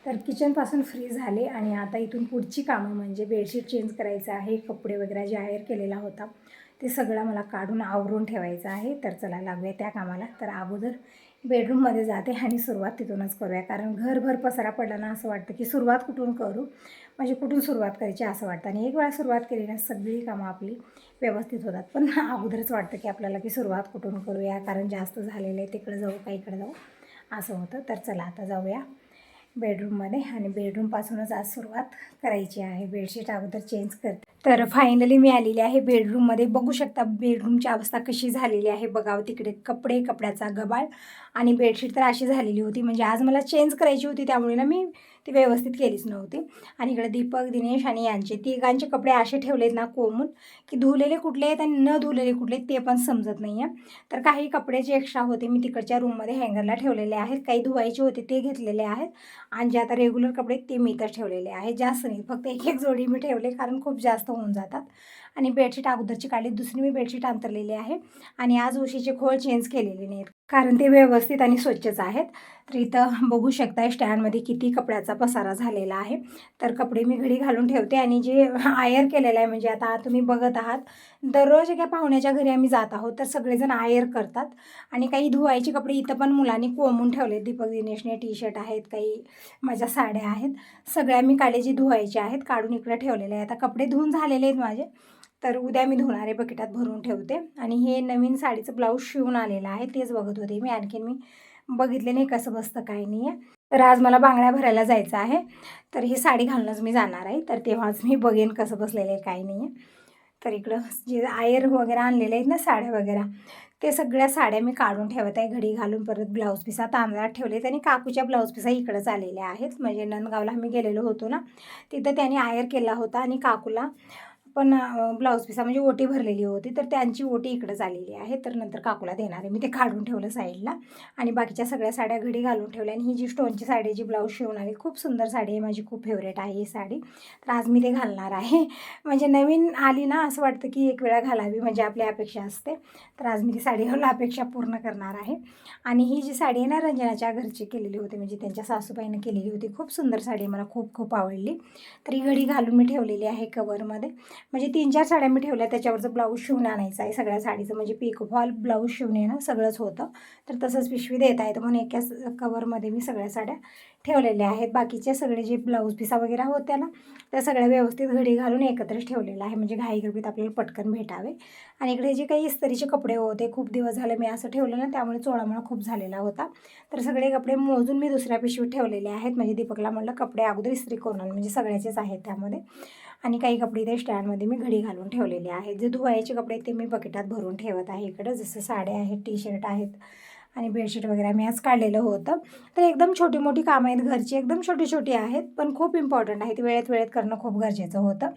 तर किचनपासून फ्री झाले आणि आता इथून पुढची कामं म्हणजे बेडशीट चेंज करायचं आहे, कपडे वगैरे जे आयर केलेला होता ते सगळं मला काढून आवरून ठेवायचं आहे. तर चला लागूया त्या कामाला. तर अगोदर बेडरूममध्ये जाते आणि सुरुवात तिथूनच करूया, कारण घरभर पसारा पडला ना असं वाटतं की सुरुवात कुठून करू, म्हणजे कुठून सुरुवात करायची असं वाटतं. आणि एक वेळा सुरुवात केली ना सगळी कामं आपली व्यवस्थित होतात. पण अगोदरच वाटतं की आपल्याला की सुरुवात कुठून करूया, कारण जास्त झालेलं आहे, तिकडं जाऊ का इकडं जाऊ असं होतं. तर चला आता जाऊया बेडरूममध्ये आणि बेडरूमपासूनच आज सुरुवात करायची आहे. बेडशीट अगोदर चेंज करते. तर फायनली मी आलेली आहे बेडरूममध्ये. बघू शकता बेडरूमची अवस्था कशी झालेली आहे. बघावं तिकडे कपडे, कपड्याचा गबाळ आणि बेडशीट तर अशी झालेली होती. म्हणजे आज मला चेंज करायची होती, त्यामुळे ना मी ती व्यवस्थित केलीच नव्हती. आणि इकडे दीपक, दिनेश आणि यांचे तिघांचे कपडे असे ठेवलेत ना कोंबून, की धुलेले कुठले आहेत आणि न धुलेले कुठले ते पण समजत नाही आहे. तर काही कपडे जे एक्स्ट्रा होते मी तिकडच्या रूममध्ये हँगरला ठेवलेले आहेत. काही धुवायचे होते ते घेतलेले आहेत आणि जे आता रेग्युलर कपडे ते मी तर ठेवलेले आहेत. जास्त नाही, फक्त एक एक जोडी मी ठेवले, कारण खूप जास्त होऊन जातात. आणि बेडशीट अगोदरची काढली, दुसरी मी बेडशीट अंतरलेली आहे. आणि आज उशीचे खोळ चेंज केलेले नाहीत, कारण ते व्यवस्थित आणि स्वच्छच आहेत. तर इथं बघू शकता स्टँडमध्ये किती कपड्याचा पसारा झालेला आहे. तर कपडे मी घडी घालून ठेवते आणि जे आयर केलेलं आहे, म्हणजे आता तुम्ही बघत आहात दररोज एका पाहुण्याच्या घरी आम्ही जात आहोत, तर सगळेजण आयर करतात. आणि काही धुवायचे कपडे इथं पण मुलांनी कोंबून ठेवले. दीपक, दिनेशने टी शर्ट आहेत, काही माझ्या साड्या आहेत, सगळ्या मी काढले जे धुवायचे आहेत काढून इकडे ठेवलेले आहे. आता कपडे धुवून झालेले आहेत माझे, तर उद्या मी धुणारे बकेटात भरून ठेवते. आणि हे नवीन साडीचं ब्लाऊज शिवून आलेलं आहे, तेच बघत होते मी. आणखीन मी बघितले नाही कसं बसतं काय नाही आहे. तर आज मला बांगड्या भरायला जायचं आहे, तर ही साडी घालूनच मी जाणार आहे. तर तेव्हाच मी बघेन कसं बसलेलं आहे काय नाही आहे. तर इकडं जे आयर वगैरे आणलेले आहेत ना साड्या वगैरे, ते सगळ्या साड्या मी काढून ठेवत आहे घडी घालून. परत ब्लाऊज पिसा तांदळात ठेवलेत आणि काकूच्या ब्लाऊज पिसा इकडंच आलेल्या आहेत. म्हणजे नंदगावला आम्ही गेलेलो होतो ना, तिथं त्यांनी आयर केला होता आणि काकूला पण ब्लाऊज पिसा म्हणजे ओटी भरलेली होती, तर त्यांची ओटी इकडंच आलेली आहे. तर नंतर काकूला देणार आहे मी, ते काढून ठेवलं साईडला. आणि बाकीच्या सगळ्या साड्या घडी घालून ठेवल्या. आणि ही जी स्टोनची साडी जी ब्लाऊज शिवून आली, खूप सुंदर साडी आहे, माझी खूप फेवरेट आहे ही साडी. तर आज मी ते घालणार आहे. म्हणजे नवीन आली ना असं वाटतं की एक वेळा घालावी, म्हणजे आपली अपेक्षा असते. तर आज मी ती साडी घालून अपेक्षा पूर्ण करणार आहे. आणि ही जी साडी आहे ना रंजनाच्या घरची केलेली होती, म्हणजे त्यांच्या सासूबाईनं केलेली होती. खूप सुंदर साडी आहे, मला खूप खूप आवडली. तर ही घडी घालून मी ठेवलेली आहे कवरमध्ये. म्हणजे 3-4 साड्या मी ठेवल्या, त्याच्यावरचं ब्लाऊज शिवून आणायचं आहे सगळ्या साडीचं, म्हणजे पिको फॉल, ब्लाऊज शिवून येणं सगळंच होतं. तर तसंच पिशवी देता येतं म्हणून एकाच कवरमध्ये मी सगळ्या साड्या ठेवलेल्या आहेत. बाकीचे सगळे जे ब्लाऊज पिसा वगैरे होत्या ना, त्या सगळ्या व्यवस्थित घडी घालून एकत्रच ठेवलेलं आहे, म्हणजे घाईगडबडीत आपल्याला पटकन भेटावे. आणि इकडे जे काही इस्त्रीचे कपडे होते, खूप दिवस झाले मी असं ठेवलं ना, त्यामुळे चोळामोळा खूप झालेला होता. तर सगळे कपडे मोजून मी दुसऱ्या पिशवीत ठेवलेले आहेत. म्हणजे दीपकला म्हटलं कपडे अगोदर इस्त्री करून आण, म्हणजे सगळ्याचेच आहेत त्यामध्ये. आणि काही कपडे ते स्टँडमध्ये मी घडी घालून ठेवलेले आहेत. जे धुवायचे कपडे ते मी बकेटात भरून ठेवत आहे इकडं. जसं साड्या आहेत, टी शर्ट आहेत आणि बेडशीट वगैरे मी आज काढलेलं होतं. तर एकदम छोटी मोठी कामं आहेत घरची, एकदम छोटी छोटी आहेत, पण खूप इम्पॉर्टंट आहेत. वेळेत वेळेत करणं खूप गरजेचं होतं.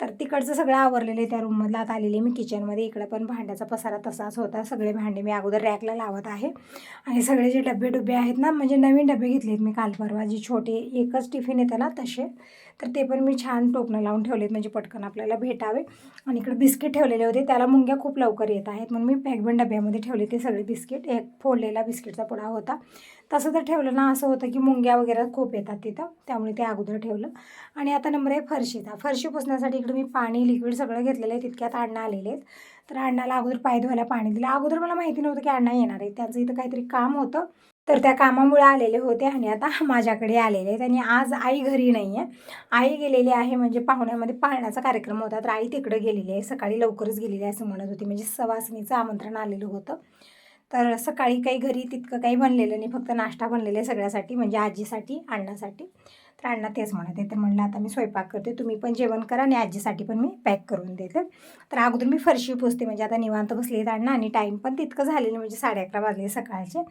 तर तिकडचं सगळं आवरलेलं आहे. त्या रूममधलं आता आलेले मी किचनमध्ये. इकडं पण भांड्याचा पसारा तसाच होता. सगळे भांडे मी अगोदर रॅकला लावत आहे. आणि सगळे जे डबे आहेत ना, म्हणजे नवीन डबे घेतलेत मी काल परवा, जी छोटे एकच टिफिन येतं ना तसे, तर ते पण मी छान टोपणं लावून ठेवलेत, म्हणजे पटकन आपल्याला भेटावे. आणि इकडे बिस्किट ठेवलेले होते, त्याला मुंग्या खूप लवकर येत आहेत म्हणून मी पॅकबंद डब्यामध्ये ठेवले ते सगळे बिस्किट. एक फोडलेला बिस्किटचा पुडा होता, तसं तर ठेवलं ना असं होतं की मुंग्या वगैरे खूप येतात तिथं, त्यामुळे ते अगोदर ठेवलं. आणि आता नंबर आहे फरशीचा. फरशी पुसण्यासाठी इकडे मी पाणी, लिक्विड सगळं घेतलेलं आहे. तितक्यात अण्णा आलेले आहेत. तर अण्णाला अगोदर पाय धुवायला पाणी दिलं. अगोदर मला माहिती नव्हतं की अण्णा येणार आहेत, त्यांचं इथं काहीतरी काम होतं, तर त्या कामामुळे आलेले होते. आणि आता माझ्याकडे आलेले आहेत. आणि आज आई घरी नाही आहे, आई गेलेली आहे, म्हणजे पाहुण्यामध्ये पाळण्याचा कार्यक्रम होता, तर आई तिकडे गेलेली आहे. सकाळी लवकरच गेलेली आहे असं म्हणत होती, म्हणजे सवासणीचं आमंत्रण आलेलं होतं. तर सकाळी काही घरी तितकं काही बनलेलं नाही, फक्त नाश्ता बनलेला आहे सगळ्यासाठी, म्हणजे आजीसाठी, अण्णासाठी. तर अण्णा तेच म्हणत आहे, तर म्हणलं आता मी स्वयंपाक करते, तुम्ही पण जेवण करा आणि आजीसाठी पण मी पॅक करून देते. तर अगोदर मी फरशी पुसते, म्हणजे आता निवांत बसले आहेत अण्णा आणि टाईम पण तितकं झालेलं, म्हणजे 11:30 वाजले सकाळचे.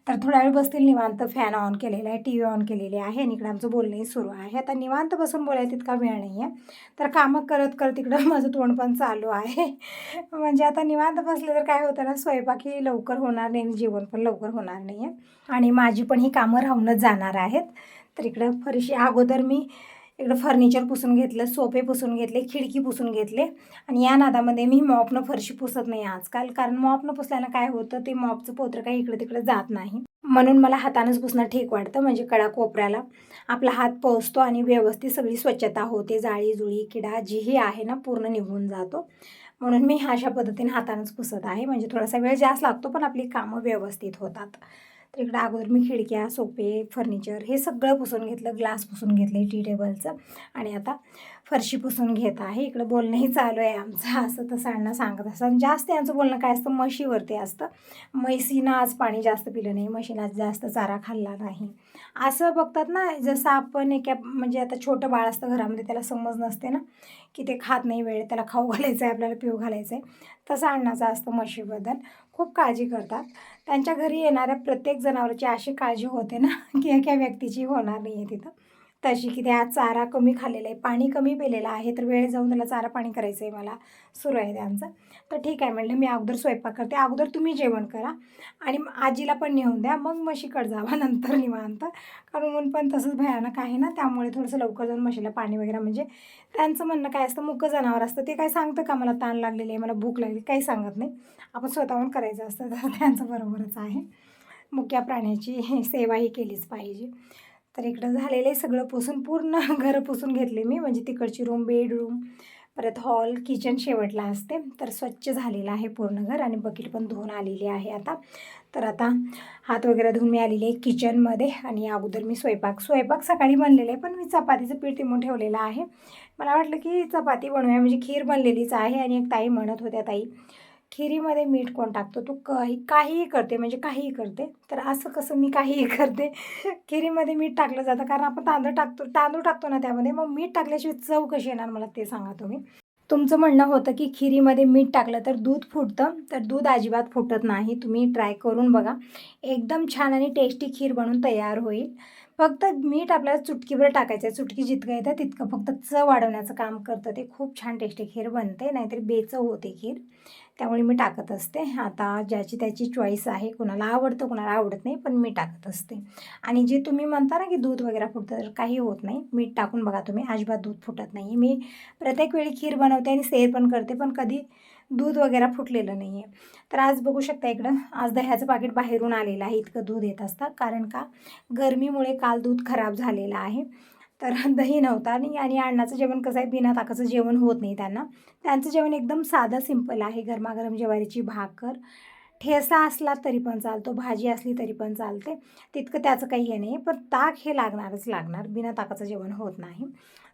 तर थोडा वेळ बसतील निवांत. फॅन ऑन केलेला आहे, टी व्ही ऑन केलेली आहे आणि इकडं आमचं बोलणंही सुरू आहे. आता निवांत बसून बोलायला तितका वेळ नाही आहे, तर कामं करत करत इकडं माझं तोंड पण चालू आहे. म्हणजे आता निवांत बसले तर काय होतं ना, स्वयंपाकही लवकर होणार नाही आणि जेवण पण लवकर होणार नाही आहे. आणि माझी पण ही कामं राहूनच जाणार आहेत. तर इकडं फरशी अगोदर मी इकडं फर्निचर पुसून घेतलं, सोफे पुसून घेतले, खिडकी पुसून घेतले. आणि या नादामध्ये मी मॉपनं फरशी पुसत नाही आजकाल, कारण मॉपनं पुसल्यानं काय होतं, ते मॉपचं पोत्र काही इकडे तिकडे जात नाही. म्हणून मला हातानंच पुसणं ठीक वाटतं, म्हणजे कडा कोपऱ्याला आपला हात पोहोचतो आणि व्यवस्थित सगळी स्वच्छता होते. जाळी जुळी किडा जीही आहे ना पूर्ण निघून जातो. म्हणून मी अशा पद्धतीने हातानंच पुसत आहे, म्हणजे थोडासा वेळ जास्त लागतो पण आपली कामं व्यवस्थित होतात. तर इकडं अगोदर मी खिडक्या, सोफे, फर्निचर हे सगळं पुसून घेतलं, ग्लास पुसून घेतले टी टेबलचं, आणि आता फरशी पुसून घेत आहे. इकडं बोलणंही चालू आहे आमचं, असं तसं अण्णा सांगत असतात. जास्त यांचं बोलणं काय असतं, म्हशीवरती असतं. म्हशीनं आज पाणी जास्त पिलं नाही, म्हशीनं आज जास्त चारा खाल्ला नाही, असं बघतात ना. जसं आपण म्हणजे आता छोटं बाळ असतं घरामध्ये, त्याला समज नसते ना की ते खात नाही वेळेत, त्याला खाऊ घालायचं आहे, आपल्याला पिऊ घालायचं आहे. तसं अण्णाचं असतं म्हशीबद्दल. खूप काळजी करतात. त्यांच्या घरी येणाऱ्या प्रत्येक जनावराची अशी काळजी होते ना की एका व्यक्तीची होणार नाही आहे तिथं. तशी की ते आज चारा कमी खाल्लेला आहे, पाणी कमी पिलेलं आहे, तर वेळेत जाऊन त्याला चारा पाणी करायचं आहे मला, सुरू आहे त्यांचं. तर ठीक आहे म्हणलं, मी अगोदर स्वयंपाक करते, अगोदर तुम्ही जेवण करा आणि आजीला पण नेऊन द्या, मग म्हशीकडे जावा नंतर निवांत. कारण ऊन पण तसंच भयानक आहे ना, त्यामुळे थोडंसं लवकर जाऊन म्हशीला पाणी वगैरे, म्हणजे त्यांचं म्हणणं काय असतं, मुकं जनावर असतं, ते काय सांगतं का मला ताण लागलेली आहे, मला भूक लागली, काही सांगत नाही. आपण स्वतःहून करायचं असतं, तर त्यांचं बरोबरच आहे. मुक्या प्राण्याची सेवाही केलीच पाहिजे. तर इकडं झालेलं आहे सगळं पुसून, पूर्ण घरं पुसून घेतले मी, म्हणजे तिकडची रूम, बेडरूम, परत हॉल, किचन शेवटला असते. तर स्वच्छ झालेलं आहे पूर्ण घर, आणि बकेट पण धुवून आलेली आहे आता. तर आता हात वगैरे धुवून मी आलेली आहे किचनमध्ये, आणि अगोदर मी स्वयंपाक सकाळी बनलेलं आहे, पण मी चपातीचं पीठ इमून ठेवलेलं आहे. मला वाटलं की चपाती बनवूया, म्हणजे खीर बनलेलीच आहे. आणि एक ताई म्हणत होत्या, ताई खिरीमध्ये मीठ कोण टाकतो, तू काहीही करते, म्हणजे काहीही करते. तर असं कसं मी काहीही करते, खिरीमध्ये मीठ टाकलं जातं, कारण आपण तांदूळ टाकतो ना त्यामध्ये, मग मीठ टाकल्याशिवाय चव कशी येणार मला ते सांगा तुम्ही. तुमचं म्हणणं होतं की खिरीमध्ये मीठ टाकलं तर दूध फुटतं, तर दूध अजिबात फुटत नाही. तुम्ही ट्राय करून बघा, एकदम छान आणि टेस्टी खीर बनून तयार होईल. फक्त मीठ आपल्याला चुटकीभर टाकायचं आहे, चुटकी जितकं येतं तितकं, फक्त चव वाढवण्याचं काम करतं ते. खूप छान टेस्टी खीर बनते, नाहीतरी बेचव होते खीर, त्यामुळे मी टाकत असते. आता ज्याची त्याची चॉईस आहे, कुणाला आवडतं कुणाला आवडत नाही, पण मी टाकत असते. आणि जे तुम्ही म्हणता ना की दूध वगैरे फुटतं, तर काही होत नाही, मीठ टाकून बघा तुम्ही, अजिबात दूध फुटत नाही. मी प्रत्येक वेळी खीर बनवते आणि शेअर पण करते, पण कधी दूध वगैरे फुटलेलं नाही आहे. तर आज बघू शकता इकडं, आज दह्याचं पाकीट बाहेरून आलेलं आहे, इतकं दूध येत असतं, कारण का गरमीमुळे काल दूध खराब झालेलं आहे. तर दही नव्हतं. आणि अण्णाचं जेवण कसं आहे, बिना ताकाचं जेवण होत नाही त्यांना. त्यांचं जेवण एकदम साधं सिंपल आहे. गरमागरम ज्वारीची भाकर, ठेचा असला तरी पण चालतो, भाजी असली तरी पण चालते, तितकं त्याचं काही हे नाही. पण ताक हे लागणारच लागणार, बिना ताकाचं जेवण होत नाही.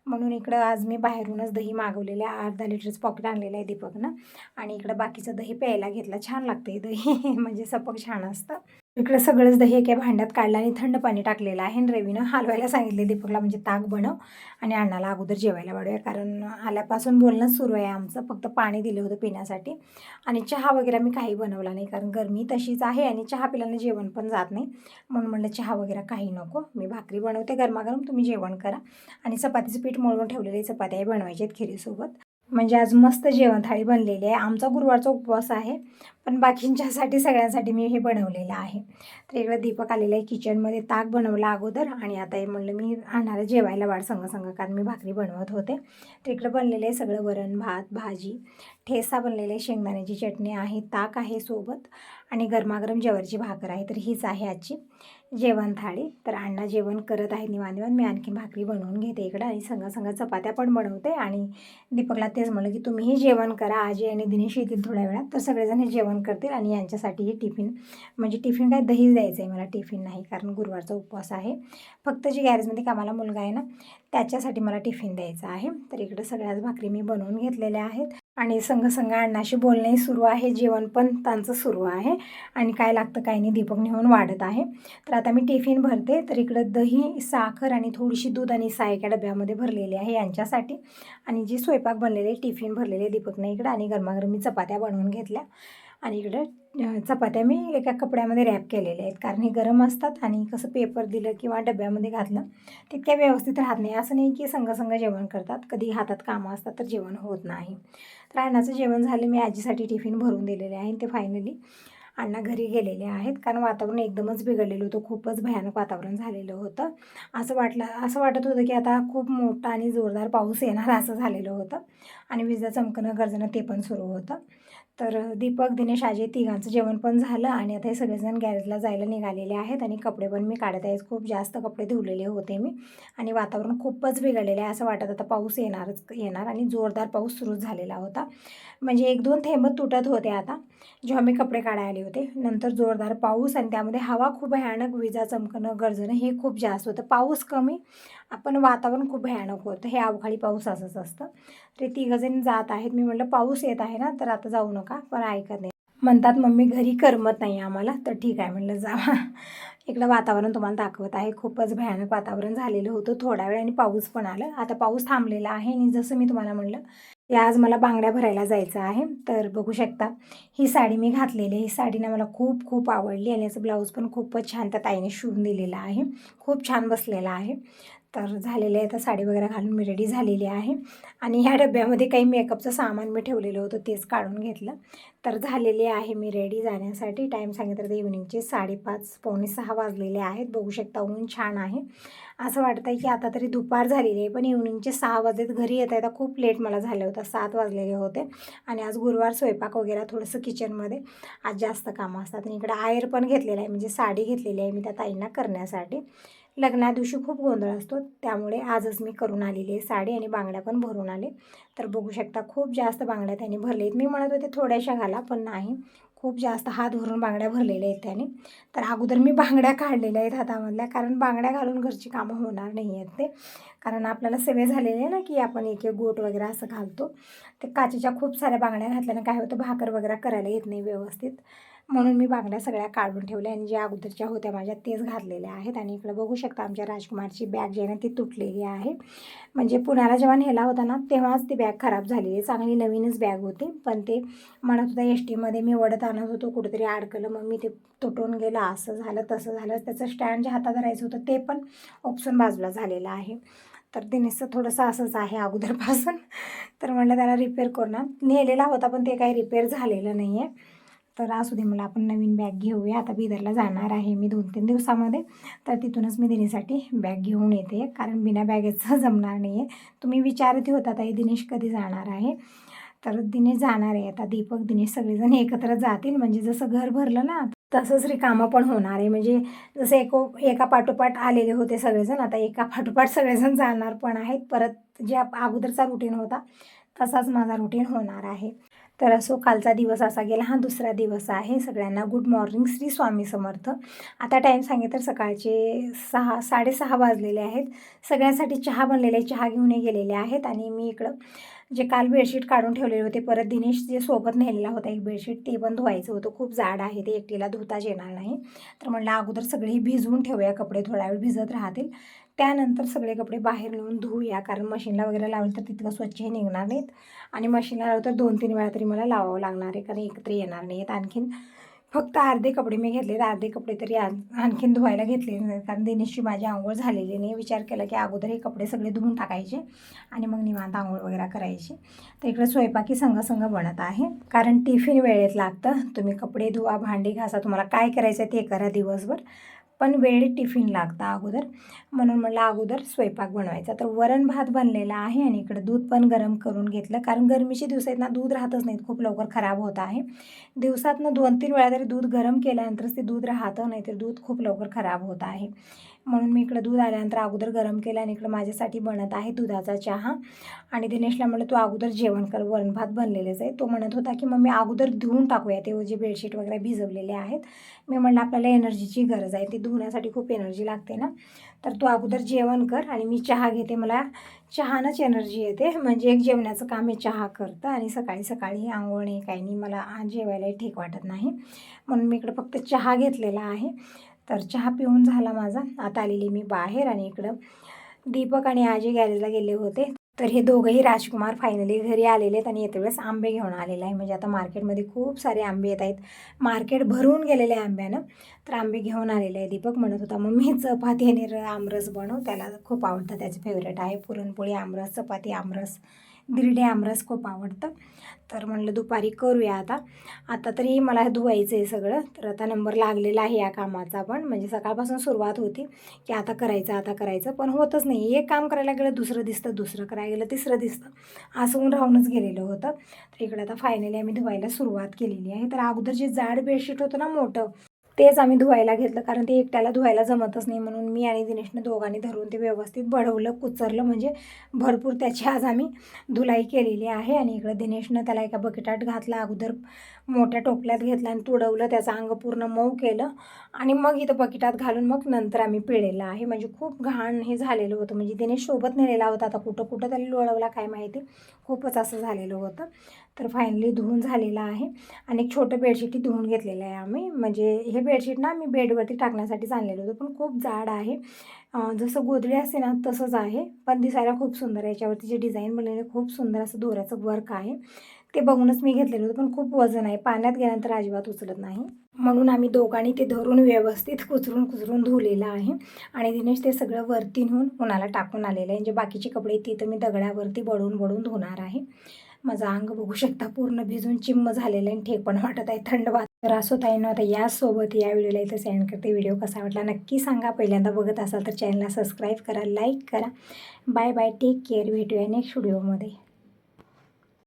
म्हणून इकडं आज मी बाहेरूनच दही मागवलेलं आहे, अर्धा लिटरचं पॉकेट आणलेलं आहे दीपकनं, आणि इकडं बाकीचं दही प्यायला घेतलं. छान लागते दही म्हणजे सपक छान असतं. इकडं सगळंच दही एका भांड्यात काढलं आणि थंड पाणी टाकलेलं आहे, आणि रवीनं हलवायला सांगितले दीपकला, म्हणजे ताक बनव आणि अण्णाला अगोदर जेवायला वाढूया, कारण आल्यापासून बोलणं सुरू आहे आमचं. फक्त पाणी दिलं होतं पिण्यासाठी, आणि चहा वगैरे मी काही बनवला नाही, कारण गरमी तशीच आहे आणि चहा पिल्याने जेवण पण जात नाही. म्हणून म्हणलं चहा वगैरे काही नको, मी भाकरी बनवते गरमागरम, तुम्ही जेवण करा. आणि चपातीचं पीठ मळून ठेवलेले, चपात्या बनवायचे आहेत खिरीसोबत. म्हणजे आज मस्त जेवण थाळी बनलेली आहे. आमचा गुरुवारचा उपवास आहे, पण बाकींच्यासाठी सगळ्यांसाठी मी हे बनवलेलं आहे. तर इकडं दीपक आलेलं आहे किचनमध्ये, ताक बनवला अगोदर, आणि आता हे म्हणलं मी आणणारं जेवायला वाढ संग, कारण मी भाकरी बनवत होते. तर इकडं बनलेलं आहे सगळं, वरण भात, भाजी, ठेचा बनलेला आहे, शेंगदाण्याची चटणी आहे, ताक आहे सोबत, आणि गरमागरम ज्वारीची भाकर आहे. तर हीच आहे आजची जेवण थाळी. तर अण्णा जेवण करत आहे निवांत, मी आणखी भाकरी बनवून घेते इकडं, आणि संग चपात्या पण बनवते. आणि दीपकला तेच म्हणलं की तुम्हीही जेवण करा, आजी आणि दिनेश येतील थोड्या वेळात, तर सगळेजण हे जेवण करतील, आणि यांच्यासाठीही टिफिन, म्हणजे टिफिन काय दहीच द्यायचं आहे मला, टिफिन नाही, कारण गुरुवारचा उपवास आहे. फक्त जी गॅरेजमध्ये कामाला मुलगा आहे ना, त्याच्यासाठी मला टिफिन द्यायचा आहे. तर इकडं सगळ्याच भाकरी मी बनवून घेतलेल्या आहेत, आणि संग अण्णाशी बोलणंही सुरू आहे, जेवण पण त्यांचं सुरू आहे, आणि काय लागतं काय नाही दीपक नेऊन वाढत आहे. तर आता मी टिफिन भरते. तर इकडं दही, साखर आणि थोडीशी दूध आणि साय एका डब्यामध्ये भरलेली आहे यांच्यासाठी, आणि जी स्वयंपाक बनलेले टिफिन भरलेले दीपकने इकडं, आणि गरमागरम मी चपात्या बनवून घेतल्या. आणि इकडं चपात्या मी एका कपड्यामध्ये रॅप केलेल्या आहेत, कारण हे गरम असतात, आणि कसं पेपर दिलं किंवा डब्यामध्ये घातलं तितक्या व्यवस्थित राहत नाही. असं नाही की संग जेवण करतात, कधी हातात कामं असतात तर जेवण होत नाही. तर अण्णाचं जेवण झालं, मी आजीसाठी टिफिन भरून दिलेले आहे ते फायनली. अण्णा घरी गेलेले आहेत, कारण वातावरण एकदमच बिघडलेलं होतं, खूपच भयानक वातावरण झालेलं होतं. असं वाटत होतं की आता खूप मोठा आणि जोरदार पाऊस येणार असं झालेलं होतं आणि विजा चमकणं गरजणं ते पण सुरू होतं. तर दीपक, दिनेश, अजय तिघांचं जेवण पण झालं आणि आता हे सगळेजण गॅरेजला जायला निघालेले आहेत आणि कपडे पण मी काढत आहे. खूप जास्त कपडे धुवलेले होते मी आणि वातावरण खूपच बिघडलेलं आहे. असं वाटत आता पाऊस येणार आणि जोरदार पाऊस सुरू झालेला होता. म्हणजे 1-2 थेंब तुटत होते आता जेव्हा मी कपडे काढायला आले होते. नंतर जोरदार पाऊस आणि त्यामध्ये हवा खूप भयानक, विजा चमकणं, गरजणं हे खूप जास्त होतं. पाऊस कमी पण वातावरण खूप भयानक होतं. हे अवकाळी पाऊस असंच असतं. ते तिघंजण जात आहेत. मी म्हटलं पाऊस येत आहे ना, तर आता जाऊ नका, पण ऐकत नाही. म्हणतात मम्मी घरी करमत नाही आम्हाला, तर ठीक आहे म्हटलं जावा. इकडं वातावरण तुम्हाला दाखवत आहे. खूपच भयानक वातावरण झालेलं होतं थोडा वेळ आणि पाऊस पण आला. आता पाऊस थांबलेला आहे आणि जसं मी तुम्हाला म्हटलं की आज मला बांगड्या भरायला जायचं आहे. तर बघू शकता ही साडी मी घातलेली आहे. ही साडी ना मला खूप खूप आवडली आणि याचं ब्लाऊज पण खूपच छान त्या ताईने शिवून दिलेला आहे. खूप छान बसलेला आहे. तर झालेलं आहे, तर साडी वगैरे घालून मी रेडी झालेली आहे आणि ह्या डब्यामध्ये काही मेकअपचं सामान मी ठेवलेलं होतं तेच काढून घेतलं. तर झालेली आहे मी रेडी जाण्यासाठी. टाईम सांगितलं तर इव्हनिंगचे 5:30 पावणे 6 वाजलेले आहेत. बघू शकता ऊन छान आहे. असं वाटतं आहे की आता तरी दुपार झालेली आहे, पण इव्हनिंगचे 6 वाजलेत. घरी येता खूप लेट मला झालं होतं, 7 वाजलेले होते आणि आज गुरुवार स्वयंपाक वगैरे थोडंसं किचनमध्ये आज जास्त कामं असतात आणि इकडं आहेर पण घेतलेलं आहे, म्हणजे साडी घेतलेली आहे मी त्या ताईंना करण्यासाठी. लग्ना दिवशी खूप गोंधळ असतो, त्यामुळे आजच मी करून आलेली आहे साडी आणि बांगड्या पण भरून आले. तर बघू शकता खूप जास्त बांगड्या त्यांनी भरले आहेत. मी म्हणत होते थोड्याशा घाला, पण नाही, खूप जास्त हात भरून बांगड्या भरलेल्या आहेत त्याने. तर अगोदर मी बांगड्या काढलेल्या आहेत हातामधल्या, कारण बांगड्या घालून घरची कामं होणार नाही आहेत ते. कारण आपल्याला सवय झालेली आहे ना की आपण एक एक गोट वगैरे असं घालतो. ते काचेच्या खूप साऱ्या बांगड्या घातल्यानं काय होतं, भाकर वगैरे करायला येत नाही व्यवस्थित. म्हणून मी बांगड्या सगळ्या काढून ठेवल्या आणि ज्या अगोदरच्या होत्या माझ्या तेच घातलेल्या आहेत. आणि इकडं बघू शकता आमच्या राजकुमारची बॅग जी आहे ना ती तुटलेली आहे. म्हणजे पुण्याला जेव्हा नेला होता ना तेव्हाच ती बॅग खराब झालेली आहे. चांगली नवीनच बॅग होती, पण ते म्हणत होता एस टीमध्ये मी वडत आणत होतो, कुठेतरी अडकलं, मग मी ते तुटून गेलं, असं झालं तसं झालं. त्याचं स्टँड जे हातात धरायचं होतं ते पण ऑप्शन बाजूला झालेलं आहे. तर दिनेशचं थोडंसं असंच आहे अगोदरपासून. तर म्हटलं त्याला रिपेअर करू ना, नेलेला होता पण ते काही रिपेअर झालेलं नाही आहे. तर असू दे, मला आपण नवीन बॅग घेऊया. आता बिदरला जाणार आहे मी 2-3 दिवसामध्ये, तर तिथूनच मी दिनेशसाठी बॅग घेऊन येते, कारण बिना बॅगेचं जमणार नाही आहे. तुम्ही विचारत होता ताई दिनेश कधी जाणार आहे, तर दिनेश जाणार आहे आता. दीपक, दिनेश सगळेजण एकत्र जातील, म्हणजे जसं घर भरलं ना तसंच रिकामं पण होणार आहे. म्हणजे जसं एका पाठोपाठ आलेले होते सगळेजण, आता एका पाठोपाठ सगळेजण जाणार पण आहेत. परत जे अगोदरचा रुटीन होता तसाच माझा रुटीन होणार आहे. तर असो, कालचा दिवस असा गेला. हा दुसरा दिवस आहे. सगळ्यांना गुड मॉर्निंग, श्री स्वामी समर्थ. आता टाईम सांगितलं तर सकाळचे 6-6:30 वाजलेले आहेत. सगळ्यांसाठी चहा बनलेला आहे, चहा घेऊन गेलेले आहेत आणि मी इकडं जे काल बेडशीट काढून ठेवलेले होते, परत दिनेश जे सोबत नेलेला होता एक बेडशीट, ते पण धुवायचं होतं. खूप जाड आहे ते, एकटीला धुताच येणार नाही. तर म्हटलं अगोदर सगळी भिजवून ठेवूया, कपडे थोडा वेळ भिजत राहतील, त्यानंतर सगळे कपडे बाहेर नेऊन धुवूया, कारण मशीनला वगैरे लावलं तर तितकं स्वच्छही निघणार नाहीत आणि मशीनला लावलं तर 2-3 वेळा तरी मला लावावं लागणार आहे, कारण एकत्र येणार नाही आहेत. आणखीन फक्त अर्धे कपडे मी घेतलेत, अर्धे कपडे तरी आणखीन धुवायला घेतलेले नाहीत, कारण दिनेशची माझी आंघोळ झालेली नाही. विचार केला की अगोदर हे कपडे सगळे धुवून टाकायचे आणि मग निवांत आंघोळ वगैरे करायची. तर इकडे स्वयंपाकी संघ बनत आहे, कारण टिफिन वेळेत लागतं. तुम्ही कपडे धुवा, भांडी घासा, तुम्हाला काय करायचं ते करा दिवसभर, पण वेळेत टिफिन लागतं अगोदर. म्हणून म्हटलं अगोदर स्वयंपाक बनवायचा. तर वरण भात बनलेला आहे आणि इकडं दूध पण गरम करून घेतलं, कारण गरमीचे दिवस आहेत ना, दूध राहतच नाहीत, खूप लवकर खराब होत आहे. दिवसातनं 2-3 वेळा तरी दूध गरम केल्यानंतरच ते दूध राहतं, नाहीतर दूध खूप लवकर खराब होत आहे. म्हणून मी इकडं दूध आल्यानंतर अगोदर गरम केलं आणि इकडं माझ्यासाठी बनत आहे दुधाचा चहा. आणि दिनेशला म्हटलं तू अगोदर जेवण कर, वरण भात बनलेलेच आहे. तो म्हणत होता की मम्मी अगोदर धुवून टाकूया ते जे बेडशीट वगैरे भिजवलेले आहेत. मी म्हटलं आपल्याला एनर्जीची गरज आहे, ते धुण्यासाठी खूप एनर्जी लागते ना, तर तू अगोदर जेवण कर आणि मी चहा घेते. मला चहानंच एनर्जी येते, म्हणजे एक जेवणाचं काम मी चहा करतं आणि सकाळी सकाळी आंघोळ नाही काही नाही, मला जेवायलाही ठीक वाटत नाही, म्हणून मी इकडं फक्त चहा घेतलेला आहे. तर चहा पिऊन झाला माझा. आता आलेली मी बाहेर आणि इकडं दीपक आणि आजी गॅरेजला गेले होते. तर हे दोघंही राजकुमार फायनली घरी आलेले आहेत आणि येते वेळेस आंबे घेऊन आलेले आहे. म्हणजे आता मार्केटमध्ये खूप सारे आंबे येत आहेत, मार्केट भरून गेलेले आहे आंब्यानं. तर आंबे घेऊन आलेले आहे. दीपक म्हणत होता मम्मी चपाती आणि आमरस बनव, त्याला खूप आवडतं, त्याचं फेवरेट आहे पुरणपोळी, आमरस, चपाती, आमरस धिरडे आमरस खूप आवडतं. तर म्हणलं दुपारी करूया आता तरी मला धुवायचं आहे सगळं. तर आता नंबर लागलेला आहे या कामाचा पण, म्हणजे सकाळपासून सुरुवात होती की आता करायचं पण होतच नाही. एक काम करायला गेलं दुसरं दिसतं, दुसरं करायला गेलं तिसरं दिसतं, असं होऊन राहूनच गेलेलं होतं. तर इकडे आता फायनली आम्ही धुवायला सुरुवात केलेली आहे. तर अगोदर जे जाड बेडशीट होतं ना मोठं, तेच आम्ही धुवायला घेतलं, कारण ते एकट्याला धुवायला जमतच नाही. म्हणून मी आणि दिनेशने दोघांनी धरून ते व्यवस्थित बढवलं, कुचरलं, म्हणजे भरपूर त्याची आज आम्ही धुलाई केलेली आहे. आणि इकडं दिनेशनं त्याला एका बकेटात घातला, अगोदर मोठ्या टोपल्यात घेतला आणि तुडवलं, त्याचं अंग पूर्ण मऊ केलं आणि मग इथं बकेटात घालून मग नंतर आम्ही पिळलेलं आहे. म्हणजे खूप घाण हे झालेलं होतं, म्हणजे दिनेश सोबत नेलेला होता. आता कुठं कुठं त्याला लोळवला काय माहिती, खूपच असं झालेलं होतं. तर फायनली धुवून झालेलं आहे. आणि एक छोटं बेडशीटही धुवून घेतलेलं आहे आम्ही. म्हणजे हे बेडशीट ना आम्ही बेडवरती टाकण्यासाठीच आणलेलं होतं, पण खूप जाड आहे. जसं गोधडी असते ना तसंच आहे, पण दिसायला खूप सुंदर आहे. याच्यावरती जे डिझाईन बनलेलं खूप सुंदर असं दोऱ्याचं वर्क आहे, ते बघूनच मी घेतलेलं होतं. पण खूप वजन आहे, पाण्यात गेल्यानंतर अजिबात उचलत नाही. म्हणून आम्ही दोघांनी ते धरून व्यवस्थित कुचरून धुवलेलं आहे. आणि दिनेश ते सगळं वरती नेऊन उन्हाला टाकून आलेलं आहे. म्हणजे बाकीचे कपडे तिथं मी दगडावरती बडवून धुणार आहे. माझं अंग बघू शकता पूर्ण भिजून चिम्म झालेलं आहे, ठेक पण वाटत आहे, थंड वाटत. तर असं ताईंनो आता यासोबत या व्हिडिओला इथं सेंड करते. व्हिडिओ कसा वाटला नक्की सांगा. पहिल्यांदा बघत असाल तर चॅनलला सबस्क्राईब करा, लाईक करा. Bye bye, take care. भेटूया नेक्स्ट व्हिडिओमध्ये.